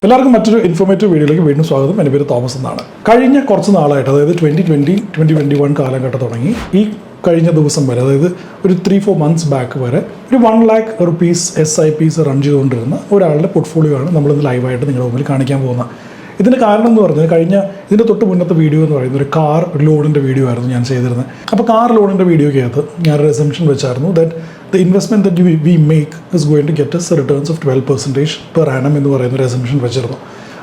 എല്ലാവർക്കും മറ്റൊരു ഇൻഫോർമേറ്റീവ് വീഡിയോയിലേക്ക് വീണ്ടും സ്വാഗതം. എൻ്റെ പേര് തോമസ് എന്നാണ്. കഴിഞ്ഞ കുറച്ച് നാളായിട്ട്, അതായത് 2020-2021 കാലഘട്ടം തുടങ്ങി ഈ കഴിഞ്ഞ ദിവസം വരെ, അതായത് ഒരു 3-4 months ബാക്ക് വരെ ഒരു 1 lakh rupees SIPs റൺ ചെയ്തുകൊണ്ടിരുന്ന ഒരാളുടെ പോർട്ട്ഫോളിയോ ആണ് നമ്മളിന്ന് ലൈവായിട്ട് നിങ്ങളുടെ മുമ്പിൽ കാണിക്കാൻ പോകുന്നത്. ഇതിന് കാരണം എന്ന് പറഞ്ഞാൽ ഇതിൻ്റെ തൊട്ട് മുന്നത്തെ വീഡിയോ എന്ന് പറയുന്നത് ഒരു കാർ ലോണിൻ്റെ വീഡിയോ ആയിരുന്നു ഞാൻ ചെയ്തിരുന്നത്. അപ്പോൾ കാർ ലോണിൻ്റെ വീഡിയോയ്ക്കകത്ത് ഞാനൊരു അസംപ്ഷൻ വെച്ചായിരുന്നു that the investment that we make is going to get us returns of 12% per annum എന്ന് പറയുന്ന ഒരു അസംപ്ഷൻ വെച്ചിരുന്നു.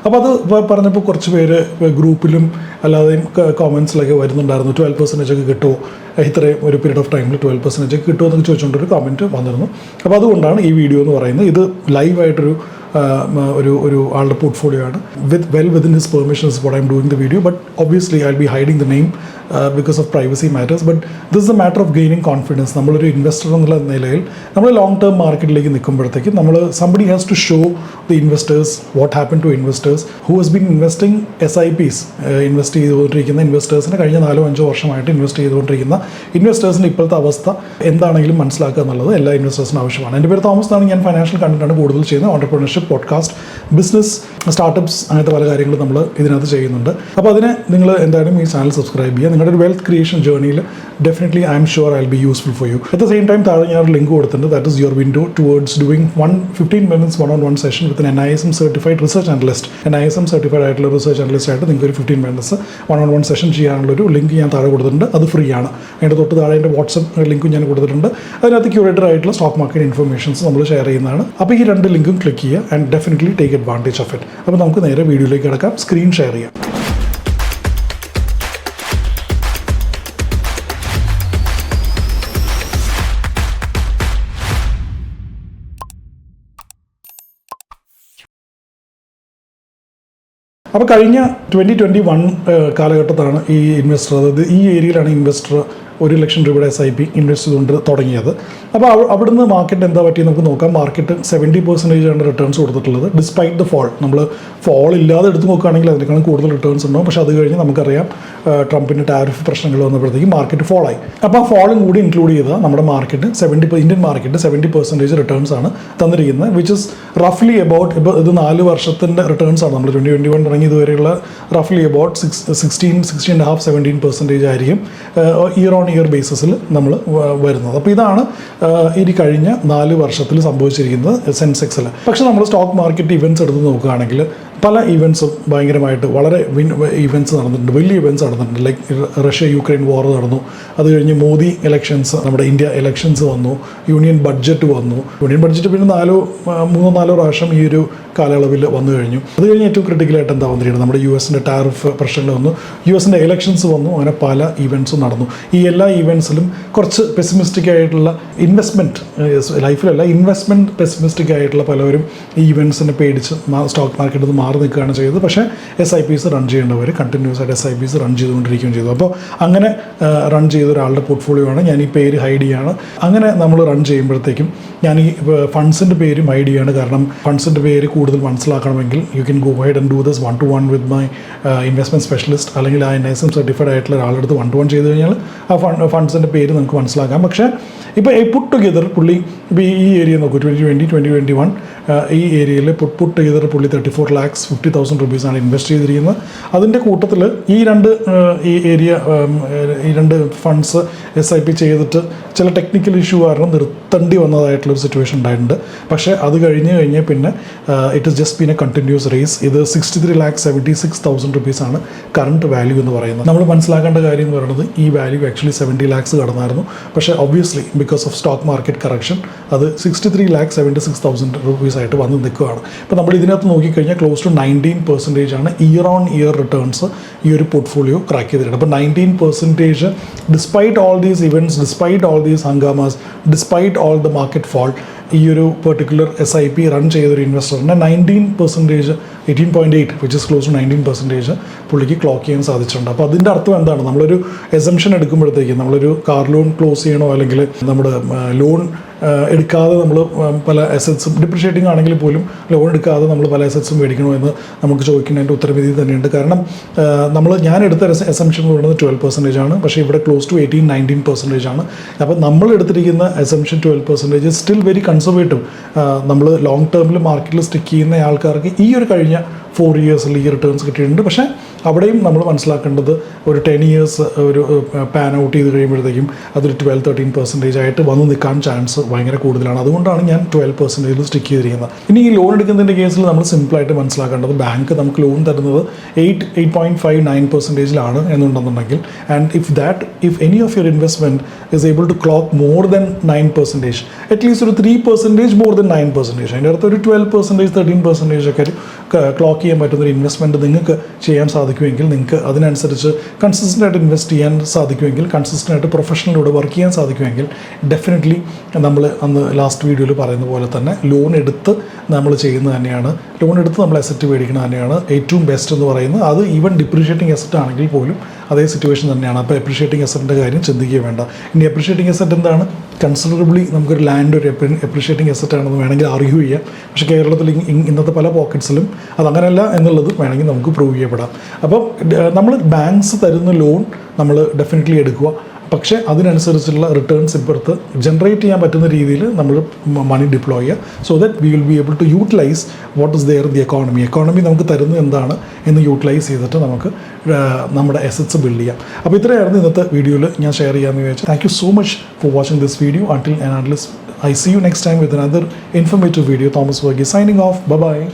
അപ്പോൾ അത് പറഞ്ഞപ്പോൾ കുറച്ച് പേര് ഗ്രൂപ്പിലും അല്ലാതെയും കോമൻസിലൊക്കെ വരുന്നുണ്ടായിരുന്നു. 12% ഒക്കെ കിട്ടുമോ, ഇത്രയും ഒരു പീരീഡ് ഓഫ് ടൈമിൽ 12% ഒക്കെ കിട്ടുമോ എന്നൊക്കെ ചോദിച്ചുകൊണ്ടൊരു കമൻറ്റ് വന്നിരുന്നു. അപ്പോൾ അതുകൊണ്ടാണ് ഈ വീഡിയോ എന്ന് പറയുന്നത്. ഇത് ലൈവായിട്ടൊരു ഒരു ആളുടെ പോർട്ട്ഫോളിയോ ആണ്. within his permissions what I'm doing the video, but obviously I'll be hiding the name because of privacy matters. But this is a matter of gaining confidence. നമ്മളൊരു ഇൻവെസ്റ്റർ എന്നുള്ള നിലയിൽ നമ്മൾ ലോങ് ടേം മാർക്കറ്റിലേക്ക് നിൽക്കുമ്പോഴത്തേക്ക് somebody has to show the investors what happened to investors who has been investing SIPs, invest ചെയ്തുകൊണ്ടിരിക്കുന്ന ഇൻവെസ്റ്റേഴ്സിന് കഴിഞ്ഞ 4-5 വർഷമായിട്ട് invest ചെയ്തുകൊണ്ടിരിക്കുന്ന ഇൻവെസ്റ്റേഴ്സിൻ്റെ ഇപ്പോഴത്തെ അവസ്ഥ എന്താണെങ്കിലും മനസ്സിലാക്കുക എന്നുള്ളത് എല്ലാ ഇൻവെസ്റ്റേഴ്സിനും ആവശ്യമാണ്. എൻ്റെ പേര് തോമസ് എന്നാണ്. ഞാൻ ഫൈനാൻഷ്യൽ കണ്ടന്റാണ് കൂടുതൽ ചെയ്യുന്നത്. ഓൺടർപ്രണർഷിപ്പ്, പോഡ്കാസ്റ്റ്, ബിസിനസ്, സ്റ്റാർട്ടപ്സ്, അങ്ങനത്തെ പല കാര്യങ്ങളും നമ്മൾ ഇതിനകത്ത് ചെയ്യുന്നുണ്ട്. അപ്പോൾ അതിന് നിങ്ങൾ എന്തായാലും ഈ ചാനൽ സബ്സ്ക്രൈബ് ചെയ്യുക. നിങ്ങളുടെ ഒരു വെൽത്ത് ക്രിയേഷൻ ജേർണിയിൽ definitely I'm sure I will be useful for you. At the same time താഴെ ഞാൻ ഒരു ലിങ്ക് കൊടുത്തിട്ടുണ്ട്. That is your window towards doing 15 minutes one-on-one session with NISM certified research analyst. NISM certified ആയിട്ടുള്ള research analyst ആയിട്ട് നിങ്ങൾക്ക് ഒരു 15 minutes one-on-one session ചെയ്യാനുള്ളൊരു link ഞാൻ താഴെ കൊടുത്തിട്ടുണ്ട്. അത് ഫ്രീ ആണ്. അതിൻ്റെ തൊട്ട് താഴെ എൻ്റെ വാട്സപ്പ് ലിങ്കും ഞാൻ കൊടുത്തിട്ടുണ്ട്. അതിനകത്ത് ക്യൂറേറ്റഡ് ആയിട്ടുള്ള സ്റ്റോക്ക് മാർക്കറ്റ് ഇൻഫർമേഷൻസ് നമ്മൾ ഷെയർ ചെയ്യുന്നതാണ്. അപ്പോൾ ഈ 2 ലിങ്കും ക്ലിക്ക് ചെയ്യുക and definitely take advantage of it. അപ്പോൾ നമുക്ക് നേരെ വീഡിയോയിലേക്ക് കിടക്കാം. സ്ക്രീൻ ഷെയർ ചെയ്യാം. അപ്പോൾ കഴിഞ്ഞ 2021 കാലഘട്ടത്താണ് ഈ ഇൻവെസ്റ്റർ, അതായത് ഈ ഏരിയയിലാണ് ഇൻവെസ്റ്റർ 1 ലക്ഷം രൂപയുടെ SIP ഇൻവെസ്റ്റ് ചെയ്തുകൊണ്ട് തുടങ്ങിയത്. അപ്പോൾ അവിടുന്ന് മാർക്കറ്റ് എന്താ പറ്റിയെന്ന് നമുക്ക് നോക്കാം. മാർക്കറ്റ് 70% ആണ് റിട്ടേൺസ് കൊടുത്തിട്ടുള്ളത്. ഡിസ്പൈറ്റ് ദ ഫോൾ, നമ്മൾ ഫോൾ ഇല്ലാതെ എടുത്ത് നോക്കുകയാണെങ്കിൽ അതിനേക്കാളും കൂടുതൽ റിട്ടേൺസ് ഉണ്ടാവും. പക്ഷേ അത് കഴിഞ്ഞ് നമുക്കറിയാം ട്രംപിൻ്റെ ടാരിഫ് പ്രശ്നങ്ങൾ വന്നപ്പോഴത്തേക്കും മാർക്കറ്റ് ഫോളായി. അപ്പോൾ ആ ഫോളും കൂടി ഇൻക്ലൂഡ് ചെയ്താൽ നമ്മുടെ മാർക്കറ്റ് ഇന്ത്യൻ മാർക്കറ്റ് 70% റിട്ടേൺസ് ആണ് തന്നിരിക്കുന്നത്, വിച്ച് ഇസ് റഫ്ലി അബൌട്ട്, ഇപ്പോൾ ഇത് 4 വർഷത്തിൻ്റെ റിട്ടേൺസ് ആണ്. നമ്മൾ 2021 തുടങ്ങി ഇതുവരെയുള്ള റഫ്ലി അബൌട്ട് 16.5-17% ആയിരിക്കും ഇയർ ബേസിസിൽ നമ്മൾ വരുന്നത്. അപ്പോൾ ഇതാണ് ഇനി കഴിഞ്ഞ 4 വർഷത്തിൽ സംഭവിച്ചിരിക്കുന്നത് സെൻസെക്സിൽ. പക്ഷേ നമ്മൾ സ്റ്റോക്ക് മാർക്കറ്റ് ഇവൻറ്റ്സ് എടുത്ത് നോക്കുകയാണെങ്കിൽ പല ഇവൻറ്റ്സും ഭയങ്കരമായിട്ട് വളരെ ഇവൻറ്റ്സ് നടന്നിട്ടുണ്ട്, വലിയ ഇവൻറ്റ്സ് നടന്നിട്ടുണ്ട്. ലൈക്ക് റഷ്യ-യുക്രൈൻ വാർ നടന്നു, അത് കഴിഞ്ഞ് മോദി ഇലക്ഷൻസ്, നമ്മുടെ ഇന്ത്യ ഇലക്ഷൻസ് വന്നു, യൂണിയൻ ബഡ്ജറ്റ് വന്നു. യൂണിയൻ ബഡ്ജറ്റ് പിന്നെ 3-4 പ്രാവശ്യം ഈ ഒരു കാലയളവിൽ വന്നു കഴിഞ്ഞു. അത് കഴിഞ്ഞ് ഏറ്റവും ക്രിട്ടിക്കലായിട്ട് എന്താ വന്നിരിക്കുന്നത്, നമ്മുടെ US-ൻ്റെ ടാരിഫ് പ്രശ്നങ്ങൾ വന്നു, US-ൻ്റെ ഇലക്ഷൻസ് വന്നു. അങ്ങനെ പല ഇവൻറ്റ്സും നടന്നു. ഈ എല്ലാ ഇവൻറ്റ്സിലും കുറച്ച് പെസിമിസ്റ്റിക് ആയിട്ടുള്ള ലൈഫിലല്ല ഇൻവെസ്റ്റ്മെൻറ്റ് പെസിമിസ്റ്റിക് ആയിട്ടുള്ള പലവരും ഈ ഇവൻറ്റ്സിനെ പേടിച്ച് സ്റ്റോക്ക് മാർക്കറ്റിൽ നിന്ന് മാറി നിൽക്കുകയാണ് ചെയ്തത്. പക്ഷേ SIPs റൺ ചെയ്യേണ്ടവർ കണ്ടിന്യൂസ് ആയിട്ട് SIPs റൺ ചെയ്തുകൊണ്ടിരിക്കുകയും ചെയ്തു. അപ്പോൾ അങ്ങനെ റൺ ചെയ്ത ഒരാളുടെ പോർട്ട്ഫോളിയോ ആണ്. ഞാൻ ഈ പേര് ഹൈഡ് ചെയ്യാണ്. അങ്ങനെ നമ്മൾ റൺ ചെയ്യുമ്പോഴത്തേക്കും ഞാൻ ഈ ഫണ്ട്സിൻ്റെ പേരും ഹൈഡ് ചെയ്യാണ്. കാരണം ഫണ്ട്സിൻ്റെ പേര് കൂടുതൽ മനസ്സിലാക്കണമെങ്കിൽ you can go head and do this 1-to-1 with my investment specialist, അല്ലെങ്കിൽ ആ NISM സർട്ടിഫൈഡ് ആയിട്ടുള്ള ഒരാളുടെ അടുത്ത് 1-to-1 ചെയ്ത് കഴിഞ്ഞാൽ ആ ഫണ്ട്സിൻ്റെ പേര് നമുക്ക് മനസ്സിലാക്കാം. പക്ഷേ ഇപ്പോൾ പുട്ട് ടുഗെദർ പുള്ളി ഇപ്പോൾ ഈ ഏരിയ നോക്കൂ, 2020-2021 ഈ ഏരിയയിൽ പുട്ട് ടുഗെദർ പുള്ളി 34,50,000 rupees-ആണ് ഇൻവെസ്റ്റ് ചെയ്തിരിക്കുന്നത്. അതിൻ്റെ കൂട്ടത്തിൽ ഈ രണ്ട് ഫണ്ട്സ് SIP ചെയ്തിട്ട് ചില ടെക്നിക്കൽ ഇഷ്യൂ കാരണം നിർത്തേണ്ടി വന്നതായിട്ടുള്ളൊരു സിറ്റുവേഷൻ ഉണ്ടായിട്ടുണ്ട്. പക്ഷേ അത് കഴിഞ്ഞ് പിന്നെ it is just been a continuous race. ഇത് 63,76,000 rupees-ആണ് കറണ്ട് വാല്യൂ എന്ന് പറയുന്നത്. നമ്മൾ മനസ്സിലാക്കേണ്ട കാര്യം എന്ന് പറയുന്നത് ഈ വാല്യൂ ആക്ച്വലി 70 lakhs കടന്നായിരുന്നു. പക്ഷേ obviously because of stock market correction അത് 63,76,000 rupees ആയിട്ട് വന്ന് നിൽക്കുകയാണ്. ഇപ്പോൾ നമ്മൾ ഇതിനകത്ത് നോക്കിക്കഴിഞ്ഞാൽ ക്ലോസ് ടു 19% ആണ് ഇയർ റിട്ടേൺസ് ഈ ഒരു പോർട്ട്ഫോളിയോ ക്രാക്ക് ചെയ്തിട്ടുണ്ട്. അപ്പോൾ 19% despite all these events, despite all these ഹംഗാമാസ്, despite all the market fall, ഈ ഒരു പെർട്ടിക്കുലർ SIP റൺ ചെയ്തൊരു ഇൻവെസ്റ്ററിന് 19%, 18.8 വിച്ച് ഇസ് ക്ലോസ് ടു 19% പുള്ളിക്ക് ക്ലോക്ക് ചെയ്യാൻ സാധിച്ചിട്ടുണ്ട്. അപ്പോൾ അതിൻ്റെ അർത്ഥം എന്താണ്? നമ്മളൊരു എസംഷൻ എടുക്കുമ്പോഴത്തേക്കും നമ്മളൊരു കാർ ലോൺ ക്ലോസ് ചെയ്യണോ അല്ലെങ്കിൽ നമ്മുടെ ലോൺ എടുക്കാതെ നമ്മൾ പല അസറ്റ്സും ഡിപ്രിഷ്യേറ്റിംഗ് ആണെങ്കിൽ പോലും ലോൺ എടുക്കാതെ നമ്മൾ പല അസറ്റ്സും മേടിക്കണോ എന്ന് നമുക്ക് ചോദിക്കുന്നതിൻ്റെ ഉത്തരവിധി തന്നെയുണ്ട്. കാരണം ഞാൻ എടുത്ത അസംഷൻ എന്ന് പറയുന്നത് 12% ആണ്, പക്ഷേ ഇവിടെ ക്ലോസ് ടു 18-19% ആണ്. അപ്പോൾ നമ്മൾ എടുത്തിരിക്കുന്ന അസംഷൻ 12% സ്റ്റിൽ വെരി കൺസർവേറ്റീവ്. നമ്മൾ ലോങ് ടേമിൽ മാർക്കറ്റിൽ സ്റ്റിക്ക് ചെയ്യുന്ന ആൾക്കാർക്ക് ഈ ഒരു കഴിഞ്ഞ 4 ഇയേഴ്സിൽ ഈ റിട്ടേൺസ് കിട്ടിയിട്ടുണ്ട്. പക്ഷേ അവിടെയും നമ്മൾ മനസ്സിലാക്കേണ്ടത് ഒരു 10 ഇയേഴ്സ് ഒരു പാൻ ഔട്ട് ചെയ്ത് കഴിയുമ്പോഴത്തേക്കും അതൊരു 12-13% ആയിട്ട് വന്ന് നിൽക്കാൻ ചാൻസ് ഭയങ്കര കൂടുതലാണ്. അതുകൊണ്ടാണ് ഞാൻ 12% സ്റ്റിക്ക് ചെയ്തിരിക്കുന്നത്. ഇനി ഈ ലോൺ എടുക്കുന്നതിൻ്റെ കേസിൽ നമ്മൾ സിമ്പിളായിട്ട് മനസ്സിലാക്കേണ്ടത് ബാങ്ക് നമുക്ക് ലോൺ തരുന്നത് 8.59% എന്നുണ്ടെന്നുണ്ടെങ്കിൽ, and if any of your investment is able to clock more than 9%, at least ഒരു 3% മോർ ദൻ 9%, അതിൻ്റെ അടുത്ത് ഒരു 12% 13% ഒക്കെ ക്ലോക്ക് ചെയ്യാൻ പറ്റുന്നൊരു ഇൻവെസ്റ്റ്മെൻറ്റ് നിങ്ങൾക്ക് ചെയ്യാൻ സാധിക്കുമെങ്കിൽ, നിങ്ങൾക്ക് അതിനനുസരിച്ച് കൺസിസ്റ്റൻ്റ് ആയിട്ട് ഇൻവെസ്റ്റ് ചെയ്യാൻ സാധിക്കുമെങ്കിൽ, കൺസിസ്റ്റൻ്റ് ആയിട്ട് പ്രൊഫഷണലിലൂടെ വർക്ക് ചെയ്യാൻ സാധിക്കുമെങ്കിൽ, ഡെഫിനറ്റ്ലി നമ്മൾ അന്ന് ലാസ്റ്റ് വീഡിയോയിൽ പറയുന്ന പോലെ തന്നെ ലോൺ എടുത്ത് നമ്മൾ ചെയ്യുന്നത് തന്നെയാണ്, ലോൺ എടുത്ത് നമ്മൾ അസറ്റ് മേടിക്കുന്നത് തന്നെയാണ് ഏറ്റവും ബെസ്റ്റ് എന്ന് പറയുന്നത്. അത് ഈവൻ ഡിപ്രീഷിയേറ്റിംഗ് അസറ്റ് ആണെങ്കിൽ പോലും അതേ സിറ്റുവേഷൻ തന്നെയാണ്. അപ്പോൾ എപ്രീഷിയേറ്റിംഗ് അസറ്റിൻ്റെ കാര്യം ചിന്തിക്കുക വേണ്ട. ഇനി എപ്രീഷിയേറ്റിംഗ് അസറ്റ് എന്താണ്? കൺസിഡറബിളി നമുക്കൊരു ലാൻഡ് ഒരു എപ്രീഷിയേറ്റിംഗ് അസറ്റ് ആണെന്ന് വേണമെങ്കിൽ ആർഗ്യൂ ചെയ്യാം. പക്ഷേ കേരളത്തിൽ ഇന്നത്തെ പല പോക്കറ്റ്സിലും അതങ്ങനെയല്ല എന്നുള്ളത് വേണമെങ്കിൽ നമുക്ക് പ്രൂവ് ചെയ്യപ്പെടാം. അപ്പോൾ നമ്മൾ ബാങ്ക്സ് തരുന്ന ലോൺ നമ്മൾ ഡെഫിനറ്റ്ലി എടുക്കുക. പക്ഷേ അതിനനുസരിച്ചുള്ള റിട്ടേൺസ് ഇപ്പുറത്ത് ജനറേറ്റ് ചെയ്യാൻ പറ്റുന്ന രീതിയിൽ നമ്മൾ മണി ഡിപ്ലോയ് ചെയ്യുക. So that we will be able to utilise what is there the economy നമുക്ക് തരുന്നത് എന്താണ് എന്ന് യൂട്ടിലൈസ് ചെയ്തിട്ട് നമുക്ക് നമ്മുടെ അസറ്റ്സ് ബിൽഡ് ചെയ്യാം. അപ്പോൾ ഇത്രയായിരുന്നു ഇന്നത്തെ വീഡിയോയിൽ ഞാൻ ഷെയർ ചെയ്യാമെന്ന് വിചാരിച്ചു. Thank you so much for watching this video. Until I see you next time with another informative video. Thomas Verghese signing off. Bye-bye.